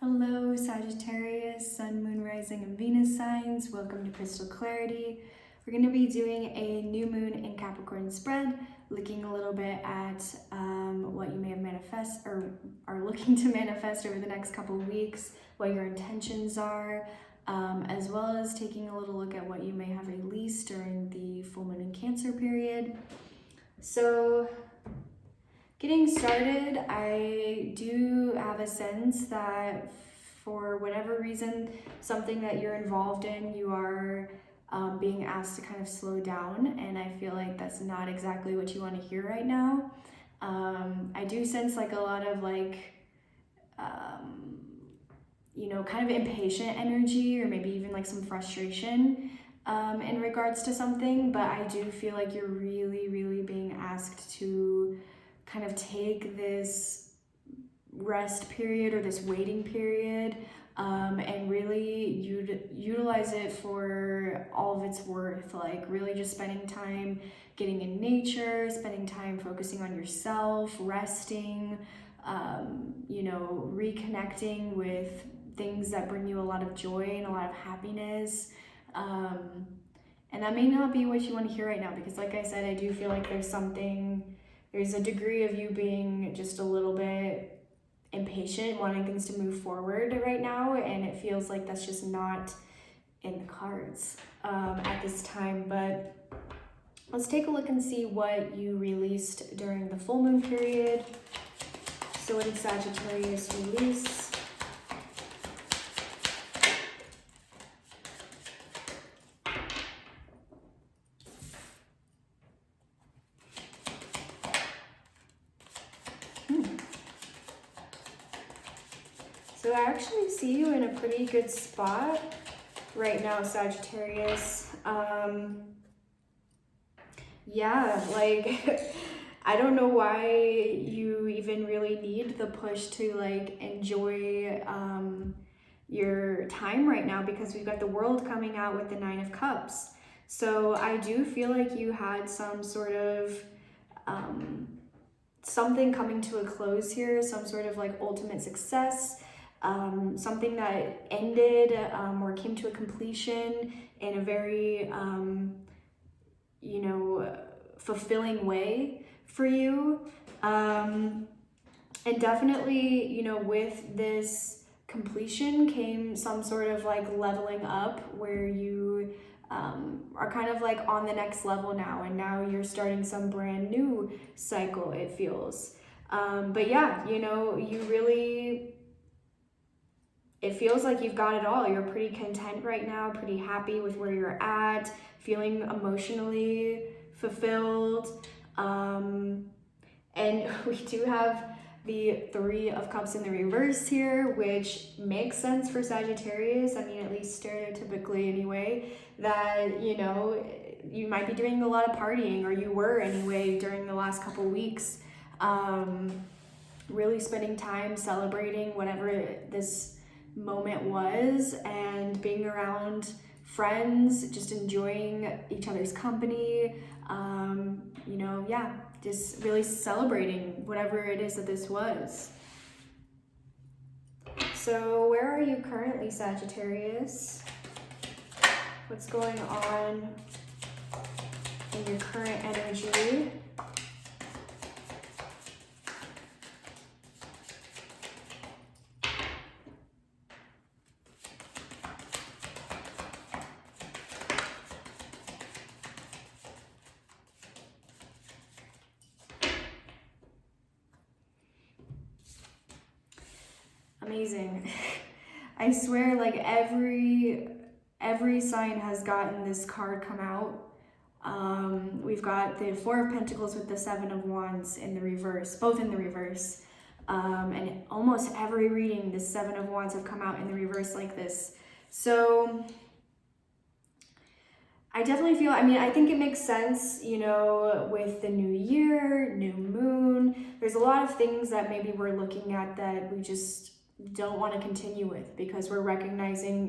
Hello Sagittarius, Sun, Moon, Rising, and Venus signs. Welcome to Crystal Clarity. We're going to be doing a new moon in Capricorn spread, looking a little bit at what you may have manifest or are looking to manifest over the next couple of weeks, what your intentions are, as well as taking a little look at what you may have released during the full moon in Cancer period. So getting started, I do have a sense that for whatever reason, something that you're involved in, you are being asked to kind of slow down, and I feel like that's not exactly what you want to hear right now. I do sense like a lot of kind of impatient energy, or maybe even like some frustration in regards to something, but I do feel like you're really being asked to kind of take this rest period or this waiting period and really utilize it for all of its worth, like really just spending time getting in nature, spending time focusing on yourself, resting, reconnecting with things that bring you a lot of joy and a lot of happiness. And that may not be what you want to hear right now, because like I said, I do feel like there's a degree of you being just a little bit impatient, wanting things to move forward right now, and it feels like that's just not in the cards at this time. But let's take a look and see what you released during the full moon period. So what did Sagittarius release? So I actually see you in a pretty good spot right now, Sagittarius. I don't know why you even really need the push to enjoy your time right now, because we've got the World coming out with the 9 of Cups. So I do feel like you had some sort of something coming to a close here, some sort of ultimate success. Something that ended or came to a completion in a very, fulfilling way for you. And definitely, with this completion came some sort of leveling up, where you are kind of on the next level now, and now you're starting some brand new cycle, it feels. But yeah, it feels like you've got it all. You're pretty content right now, pretty happy with where you're at, feeling emotionally fulfilled. And we do have the 3 of Cups in the reverse here, which makes sense for Sagittarius. I mean, at least stereotypically anyway, that, you might be doing a lot of partying, or you were anyway during the last couple weeks. Really spending time celebrating whatever this moment was, and being around friends, just enjoying each other's company, just really celebrating whatever it is that this was. So where are you currently, Sagittarius? What's going on in your current energy? Amazing. I swear, every sign has gotten this card come out. We've got the 4 of Pentacles with the 7 of Wands in the reverse, both in the reverse. And almost every reading, the 7 of Wands have come out in the reverse like this. So I definitely feel, I think it makes sense, with the new year, new moon. There's a lot of things that maybe we're looking at that we just don't want to continue with, because we're recognizing,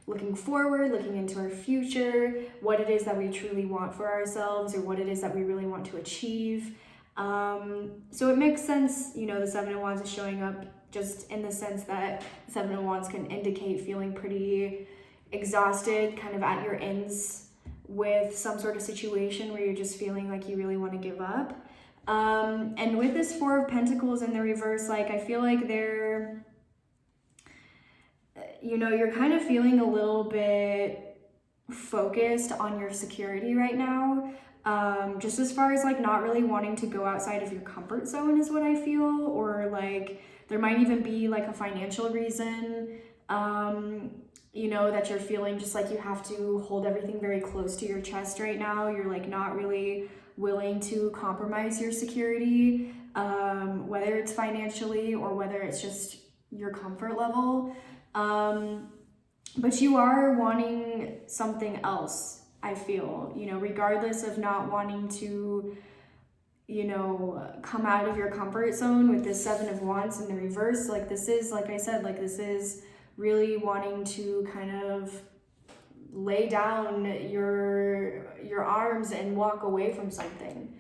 looking forward, looking into our future, what it is that we truly want for ourselves, or what it is that we really want to achieve. So it makes sense, you know, the Seven of Wands is showing up just in the sense that the Seven of Wands can indicate feeling pretty exhausted, kind of at your ends with some sort of situation where you're just feeling like you really want to give up. And with this Four of Pentacles in the reverse, like I feel like they're, you know, you're kind of feeling a little bit focused on your security right now. Just as far as like not really wanting to go outside of your comfort zone is what I feel, or like there might even be like a financial reason, you know, that you're feeling just like you have to hold everything very close to your chest right now. You're like not really willing to compromise your security, whether it's financially or whether it's just your comfort level. But you are wanting something else, I feel, you know, regardless of not wanting to, you know, come out of your comfort zone with this Seven of Wands in the reverse. Like this is, like I said, like this is really wanting to kind of lay down your arms and walk away from something.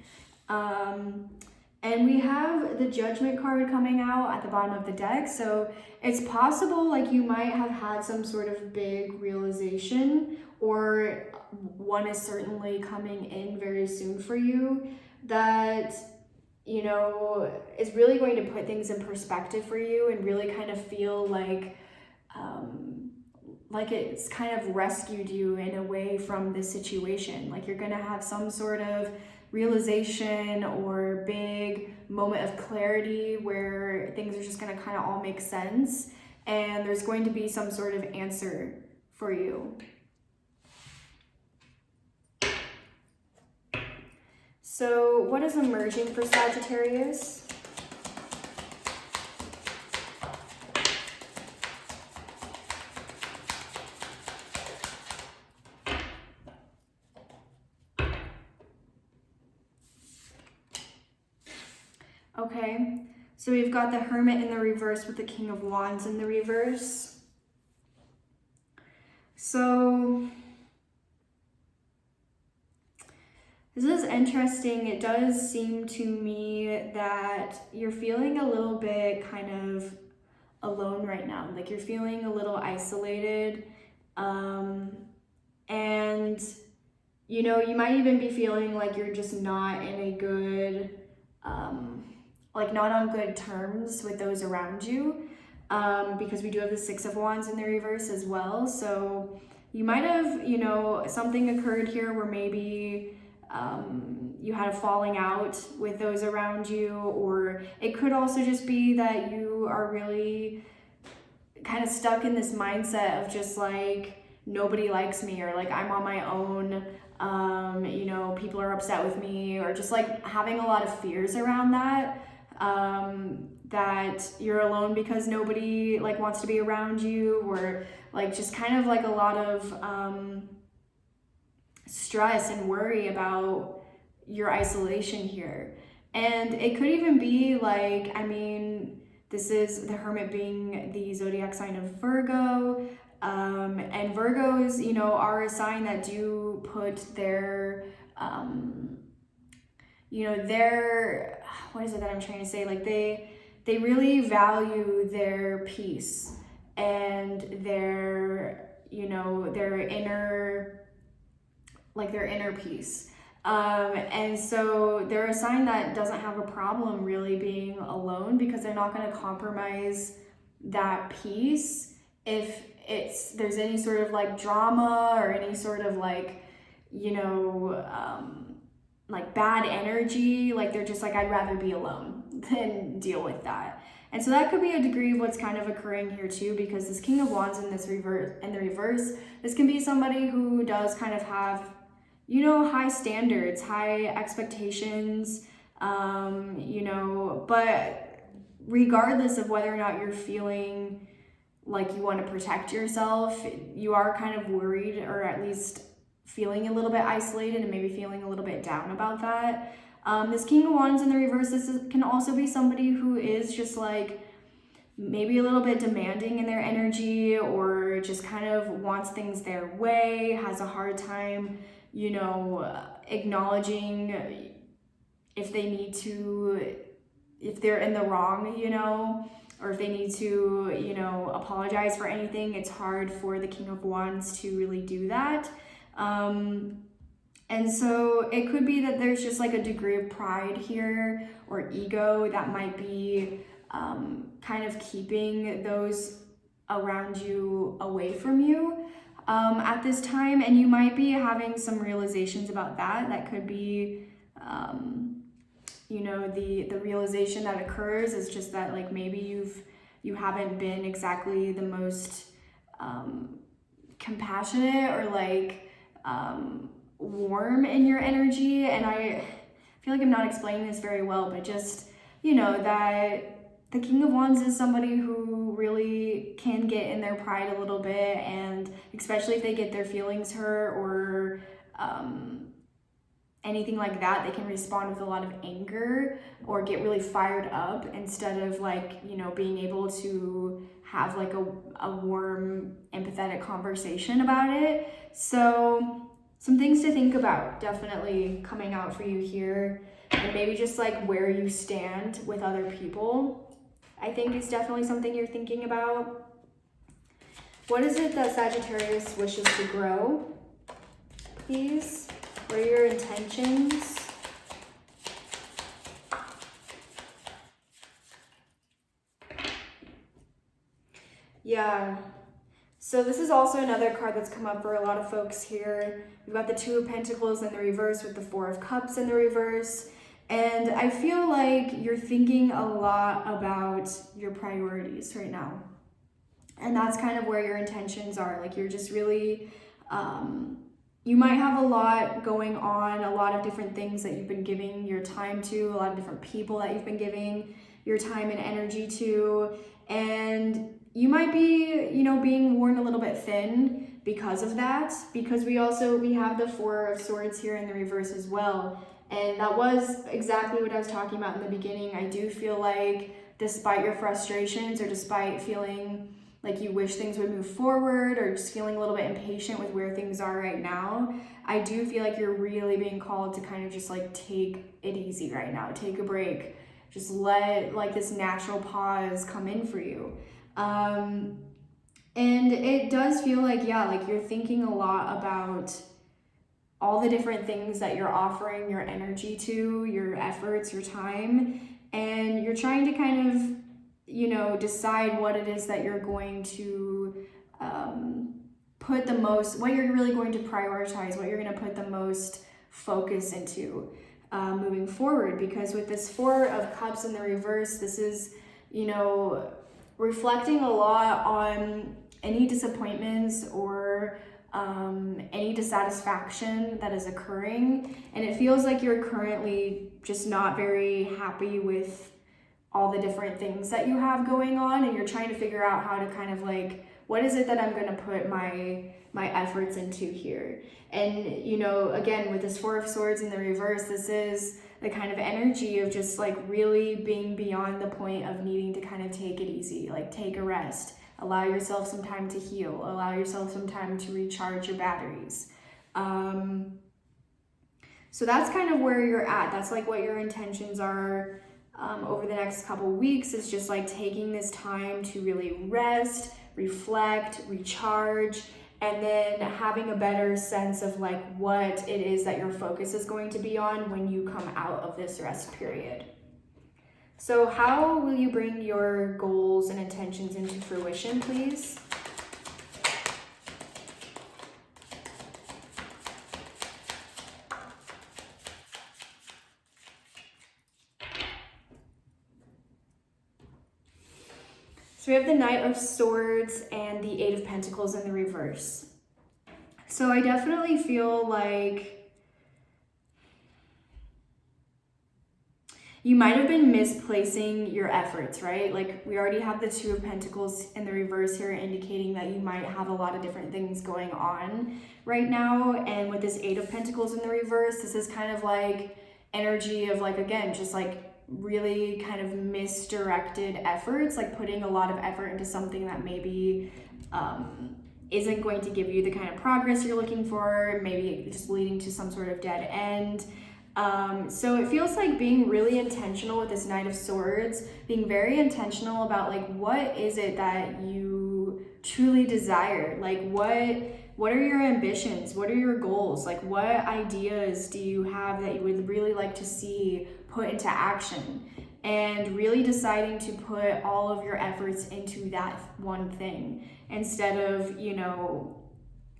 And we have the Judgment card coming out at the bottom of the deck. So it's possible like you might have had some sort of big realization, or one is certainly coming in very soon for you that, you know, is really going to put things in perspective for you and really kind of feel like it's kind of rescued you in a way from this situation. Like you're gonna have some sort of realization or big moment of clarity where things are just going to kind of all make sense, and there's going to be some sort of answer for you. So what is emerging for Sagittarius? Okay, so we've got the Hermit in the reverse with the King of Wands in the reverse. So this is interesting. It does seem to me that you're feeling a little bit kind of alone right now. Like you're feeling a little isolated. And, you know, you might even be feeling like you're just not in a good, like not on good terms with those around you, because we do have the Six of Wands in the reverse as well. So you might have, you know, something occurred here where maybe you had a falling out with those around you, or it could also just be that you are really kind of stuck in this mindset of just like, nobody likes me, or like I'm on my own, you know, people are upset with me, or just like having a lot of fears around that, that you're alone because nobody like wants to be around you, or like just kind of like a lot of stress and worry about your isolation here. And it could even be like, I mean, this is the Hermit being the zodiac sign of Virgo, and Virgos, you know, are a sign that do put their, you know, their, what is it that I'm trying to say? Like they really value their peace and their, you know, their inner peace. And so they're a sign that doesn't have a problem really being alone, because they're not going to compromise that peace if there's any sort of like drama or any sort of like, you know, like bad energy. Like they're just like, I'd rather be alone than deal with that. And so that could be a degree of what's kind of occurring here too, because this King of Wands in the reverse, this can be somebody who does kind of have, you know, high standards, high expectations, you know, but regardless of whether or not you're feeling like you want to protect yourself, you are kind of worried, or at least feeling a little bit isolated and maybe feeling a little bit down about that. This King of Wands in the reverse, can also be somebody who is just like maybe a little bit demanding in their energy, or just kind of wants things their way, has a hard time, you know, acknowledging if they need to, if they're in the wrong, you know, or if they need to, you know, apologize for anything. It's hard for the King of Wands to really do that. And so it could be that there's just like a degree of pride here or ego that might be kind of keeping those around you away from you at this time. And you might be having some realizations about that. That could be, you know, the realization that occurs is just that like maybe you haven't been exactly the most compassionate or like warm in your energy. And I feel like I'm not explaining this very well, but just, you know, that the King of Wands is somebody who really can get in their pride a little bit, and especially if they get their feelings hurt or anything like that, they can respond with a lot of anger or get really fired up instead of like, you know, being able to have like a warm, empathetic conversation about it. So some things to think about definitely coming out for you here, and maybe just like where you stand with other people, I think is definitely something you're thinking about. What is it that Sagittarius wishes to grow, please? What are your intentions? Yeah. So this is also another card that's come up for a lot of folks here. We've got the Two of Pentacles in the reverse with the Four of Cups in the reverse. And I feel like you're thinking a lot about your priorities right now. And that's kind of where your intentions are. Like you're just really, you might have a lot going on, a lot of different things that you've been giving your time to, a lot of different people that you've been giving your time and energy to. And you might be, you know, being worn a little bit thin because of that, because we have the Four of Swords here in the reverse as well. And that was exactly what I was talking about in the beginning. I do feel like despite your frustrations or despite feeling like you wish things would move forward or just feeling a little bit impatient with where things are right now, I do feel like you're really being called to kind of just like take it easy right now, take a break, just let like this natural pause come in for you. And it does feel like, yeah, like you're thinking a lot about all the different things that you're offering your energy to, your efforts, your time, and you're trying to kind of, you know, decide what it is that you're going to put the most, what you're really going to prioritize, what you're going to put the most focus into moving forward. Because with this Four of Cups in the reverse, this is, you know, reflecting a lot on any disappointments or any dissatisfaction that is occurring. And it feels like you're currently just not very happy with all the different things that you have going on, and you're trying to figure out how to kind of like, what is it that I'm going to put my efforts into here? And, you know, again, with this Four of Swords in the reverse, this is the kind of energy of just like really being beyond the point of needing to kind of take it easy, like take a rest, allow yourself some time to heal, allow yourself some time to recharge your batteries. So that's kind of where you're at. That's like what your intentions are over the next couple weeks, is just like taking this time to really rest, reflect, recharge, and then having a better sense of like what it is that your focus is going to be on when you come out of this rest period. So how will you bring your goals and intentions into fruition, please? So we have the Knight of Swords and the Eight of Pentacles in the reverse. So I definitely feel like you might have been misplacing your efforts, right? Like we already have the Two of Pentacles in the reverse here, indicating that you might have a lot of different things going on right now. And with this Eight of Pentacles in the reverse, this is kind of like energy of like, again, just like really kind of misdirected efforts, like putting a lot of effort into something that maybe isn't going to give you the kind of progress you're looking for, maybe just leading to some sort of dead end. So it feels like being really intentional with this Knight of Swords, being very intentional about like, what is it that you truly desire? Like what are your ambitions? What are your goals? Like what ideas do you have that you would really like to see put into action? And really deciding to put all of your efforts into that one thing instead of, you know,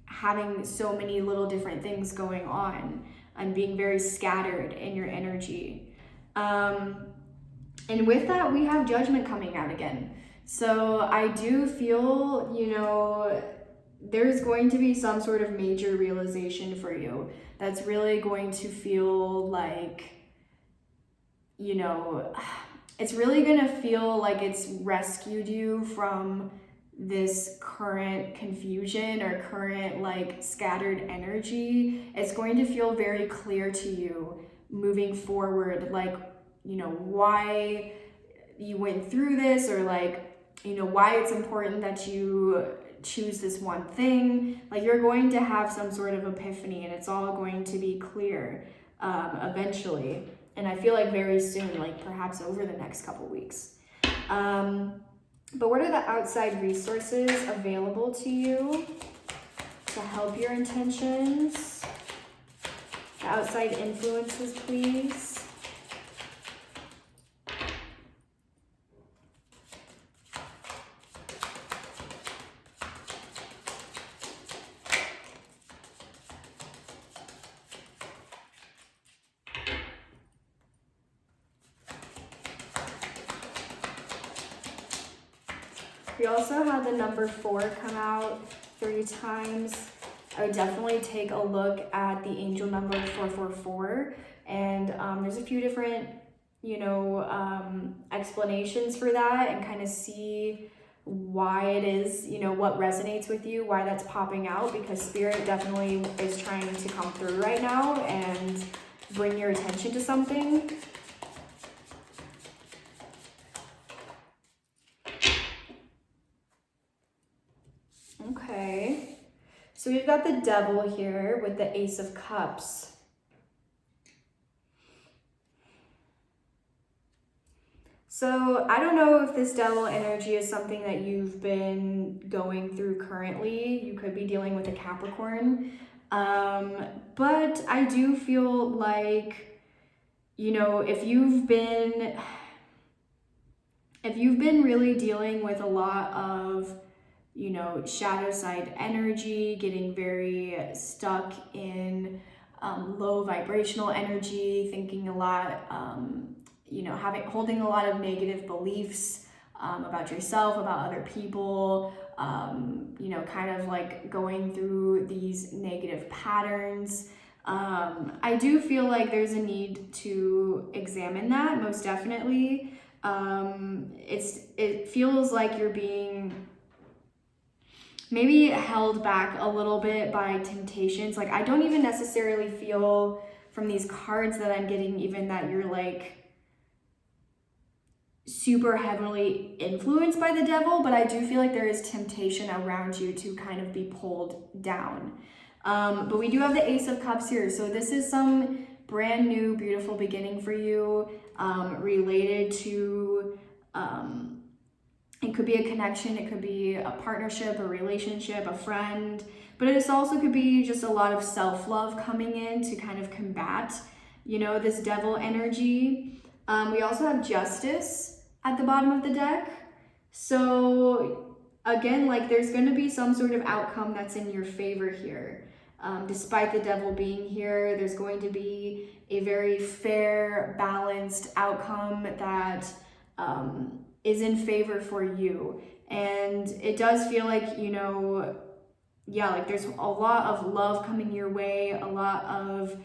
having so many little different things going on and being very scattered in your energy. And with that, we have Judgment coming out again. So I do feel, you know, there's going to be some sort of major realization for you that's really going to feel like, you know, it's really going to feel like it's rescued you from this current confusion or current like scattered energy. It's going to feel very clear to you moving forward, like, you know, why you went through this, or like, you know, why it's important that you choose this one thing. Like you're going to have some sort of epiphany and it's all going to be clear eventually. And I feel like very soon, like perhaps over the next couple weeks. But what are the outside resources available to you to help your intentions? The outside influences, please. We also had the number 4 come out 3 times. I would definitely take a look at the angel number 444. And there's a few different, you know, explanations for that, and kind of see why it is, you know, what resonates with you, why that's popping out, because Spirit definitely is trying to come through right now and bring your attention to something. Okay, so we've got the Devil here with the Ace of Cups. So I don't know if this Devil energy is something that you've been going through currently. You could be dealing with a Capricorn. But I do feel like, you know, if you've been really dealing with a lot of, you know, shadow side energy, getting very stuck in low vibrational energy, thinking a lot, you know, holding a lot of negative beliefs about yourself, about other people, you know, kind of like going through these negative patterns. I do feel like there's a need to examine that, most definitely. It feels like you're being maybe held back a little bit by temptations. Like I don't even necessarily feel from these cards that I'm getting even that you're like super heavily influenced by the devil, but I do feel like there is temptation around you to kind of be pulled down. But we do have the Ace of Cups here, so this is some brand new beautiful beginning for you, related to it could be a connection, it could be a partnership, a relationship, a friend, but it also could be just a lot of self-love coming in to kind of combat, you know, this devil energy. We also have Justice at the bottom of the deck. So again, like there's going to be some sort of outcome that's in your favor here. Despite the devil being here, there's going to be a very fair, balanced outcome that is in favor for you. And it does feel like, you know, yeah, like there's a lot of love coming your way, a lot of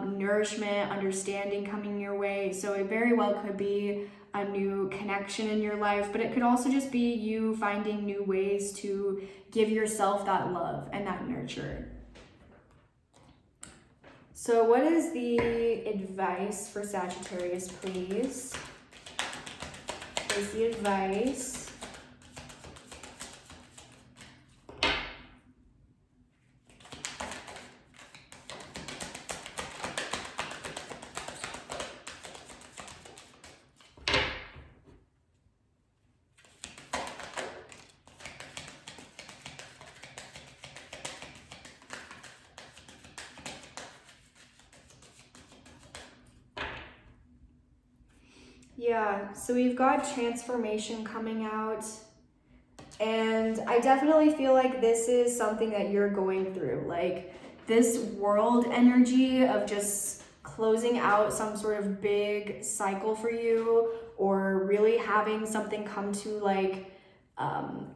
nourishment, understanding coming your way. So it very well could be a new connection in your life, but it could also just be you finding new ways to give yourself that love and that nurture. So what is the advice for Sagittarius, please? What is the advice? Yeah, so we've got transformation coming out. And I definitely feel like this is something that you're going through. Like this world energy of just closing out some sort of big cycle for you, or really having something come to like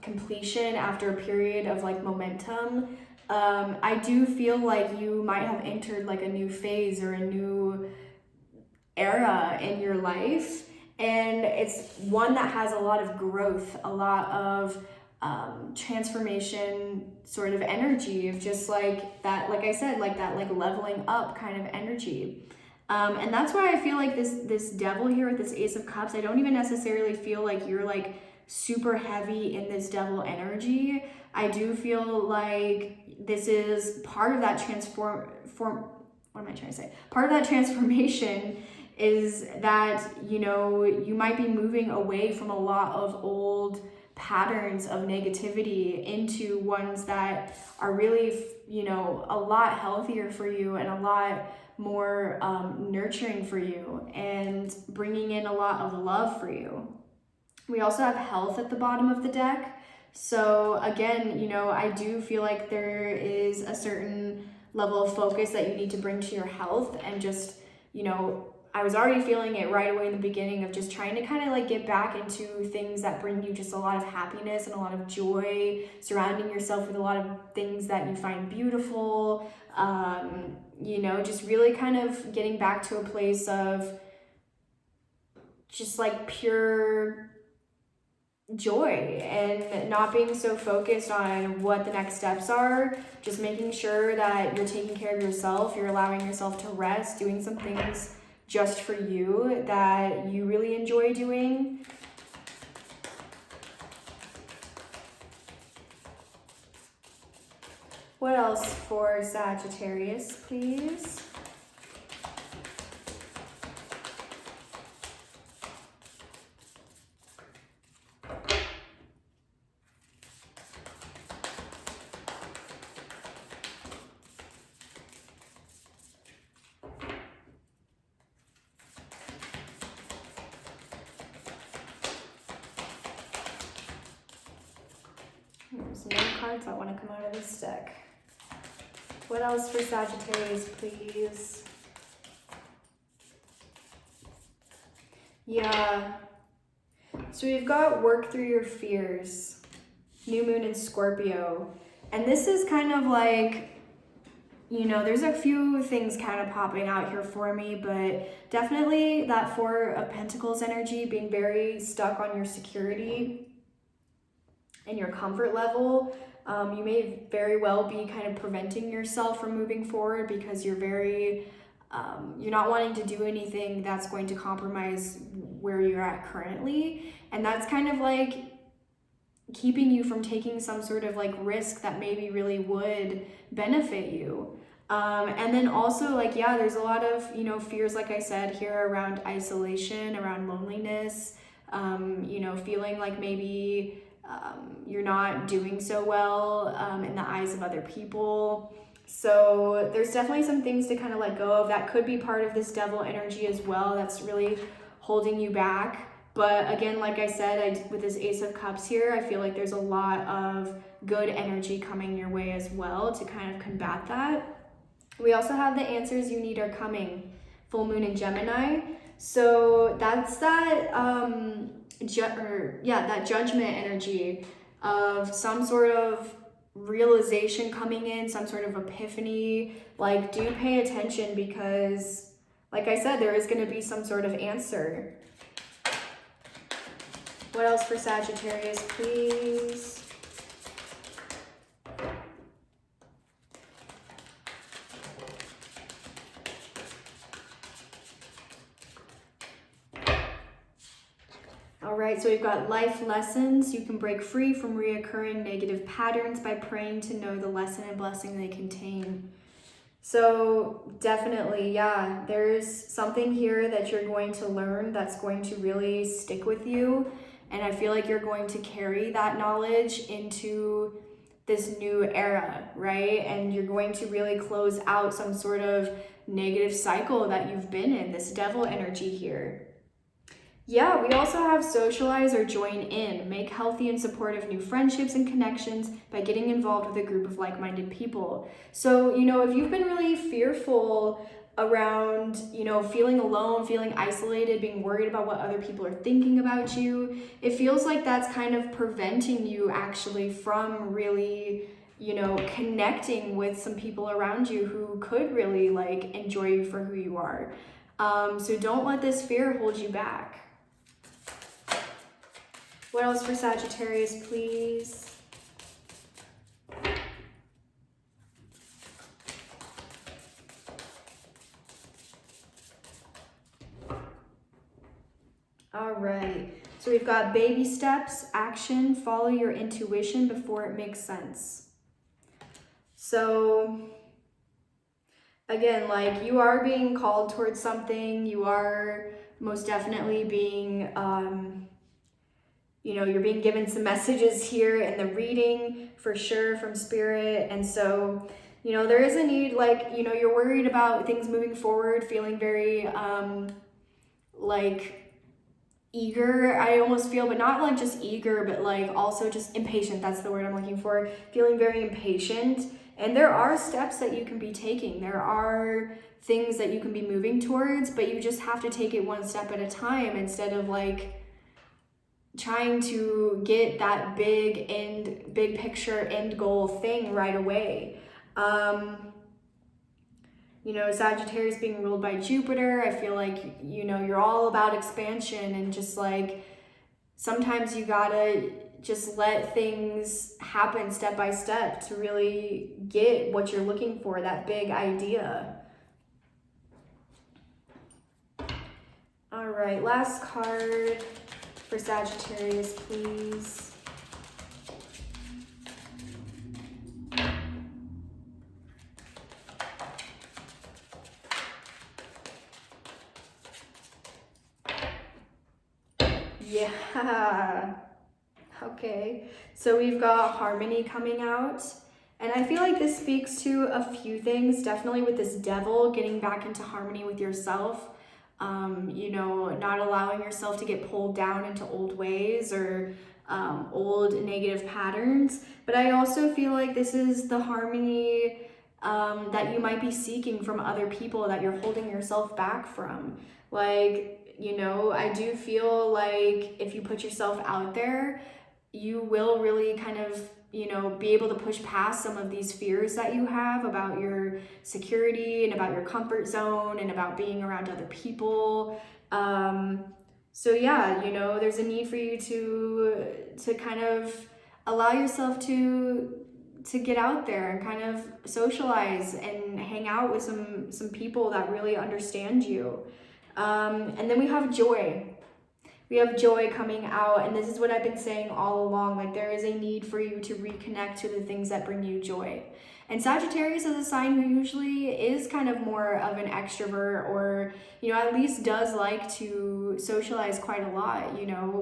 completion after a period of like momentum. I do feel like you might have entered like a new phase or a new era in your life, and it's one that has a lot of growth, a lot of transformation sort of energy, of just like that, like I said, like that like leveling up kind of energy. And that's why I feel like this devil here with this Ace of Cups, I don't even necessarily feel like you're like super heavy in this devil energy. I do feel like this is part of that what am I trying to say? Part of that transformation is that, you know, you might be moving away from a lot of old patterns of negativity into ones that are really, you know, a lot healthier for you and a lot more nurturing for you, and bringing in a lot of love for you. We also have health at the bottom of the deck. So again, you know, I do feel like there is a certain level of focus that you need to bring to your health, and just, you know, I was already feeling it right away in the beginning of just trying to kind of like get back into things that bring you just a lot of happiness and a lot of joy, surrounding yourself with a lot of things that you find beautiful, you know, just really kind of getting back to a place of just like pure joy, and not being so focused on what the next steps are, just making sure that you're taking care of yourself, you're allowing yourself to rest, doing some things just for you that you really enjoy doing. What else for Sagittarius, please? There's no cards that want to come out of this deck. What else for Sagittarius, please? Yeah. So we've got work through your fears, new moon in Scorpio. And this is kind of like, you know, there's a few things kind of popping out here for me, but definitely that Four of Pentacles energy, being very stuck on your security and your comfort level. You may very well be kind of preventing yourself from moving forward because you're very, you're not wanting to do anything that's going to compromise where you're at currently. And that's kind of like keeping you from taking some sort of like risk that maybe really would benefit you. And then also like, yeah, there's a lot of, you know, fears, like I said, here around isolation, around loneliness, you know, feeling like maybe you're not doing so well in the eyes of other people. So there's definitely some things to kind of let go of. That could be part of this devil energy as well, that's really holding you back. But again, like I said, with this Ace of Cups here, I feel like there's a lot of good energy coming your way as well to kind of combat that. We also have the answers you need are coming, full moon in Gemini. So that's that that judgment energy of some sort of realization coming in, some sort of epiphany. Like, do pay attention, because like I said, there is going to be some sort of answer. What else for Sagittarius, please? All right, so we've got life lessons. You can break free from reoccurring negative patterns by praying to know the lesson and blessing they contain. So definitely, yeah, there's something here that you're going to learn that's going to really stick with you. And I feel like you're going to carry that knowledge into this new era, right? And you're going to really close out some sort of negative cycle that you've been in, this devil energy here. Yeah, we also have socialize or join in. Make healthy and supportive new friendships and connections by getting involved with a group of like-minded people. So, if you've been really fearful around, feeling alone, feeling isolated, being worried about what other people are thinking about you, it feels like that's kind of preventing you actually from really, connecting with some people around you who could really like enjoy you for who you are. So don't let this fear hold you back. What else for Sagittarius, please? All right, so we've got baby steps, action, follow your intuition before it makes sense. So again, like you are being called towards something, you are most definitely being, you're being given some messages here in the reading for sure from spirit. And so, there is a need, like, you're worried about things moving forward, feeling very, like eager, I almost feel, but not like just eager, but like also just impatient. That's the word I'm looking for. Feeling very impatient. And there are steps that you can be taking. There are things that you can be moving towards, but you just have to take it one step at a time instead of like trying to get that big picture end goal thing right away. Sagittarius being ruled by Jupiter, I feel like, you're all about expansion and just like sometimes you gotta just let things happen step by step to really get what you're looking for, that big idea. All right, last card for Sagittarius, please. Yeah. Okay. So we've got harmony coming out. And I feel like this speaks to a few things, definitely with this devil, getting back into harmony with yourself. Not allowing yourself to get pulled down into old ways or old negative patterns. But I also feel like this is the harmony that you might be seeking from other people that you're holding yourself back from. Like, I do feel like if you put yourself out there, you will really kind of, be able to push past some of these fears that you have about your security and about your comfort zone and about being around other people. So yeah, there's a need for you to kind of allow yourself to get out there and kind of socialize and hang out with some people that really understand you. And then we have joy. We have joy coming out, and this is what I've been saying all along, like there is a need for you to reconnect to the things that bring you joy. And Sagittarius is a sign who usually is kind of more of an extrovert or, at least does like to socialize quite a lot,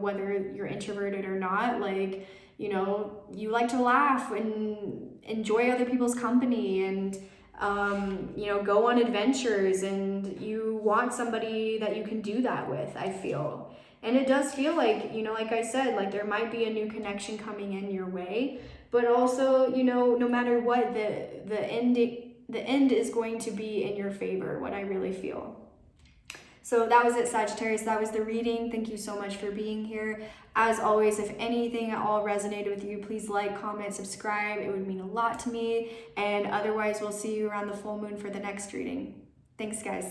whether you're introverted or not, like, you like to laugh and enjoy other people's company and, go on adventures, and you want somebody that you can do that with, I feel. And it does feel like, like I said, like there might be a new connection coming in your way, but also, no matter what, the end is going to be in your favor, what I really feel. So that was it, Sagittarius. That was the reading. Thank you so much for being here. As always, if anything at all resonated with you, please like, comment, subscribe. It would mean a lot to me. And otherwise, we'll see you around the full moon for the next reading. Thanks, guys.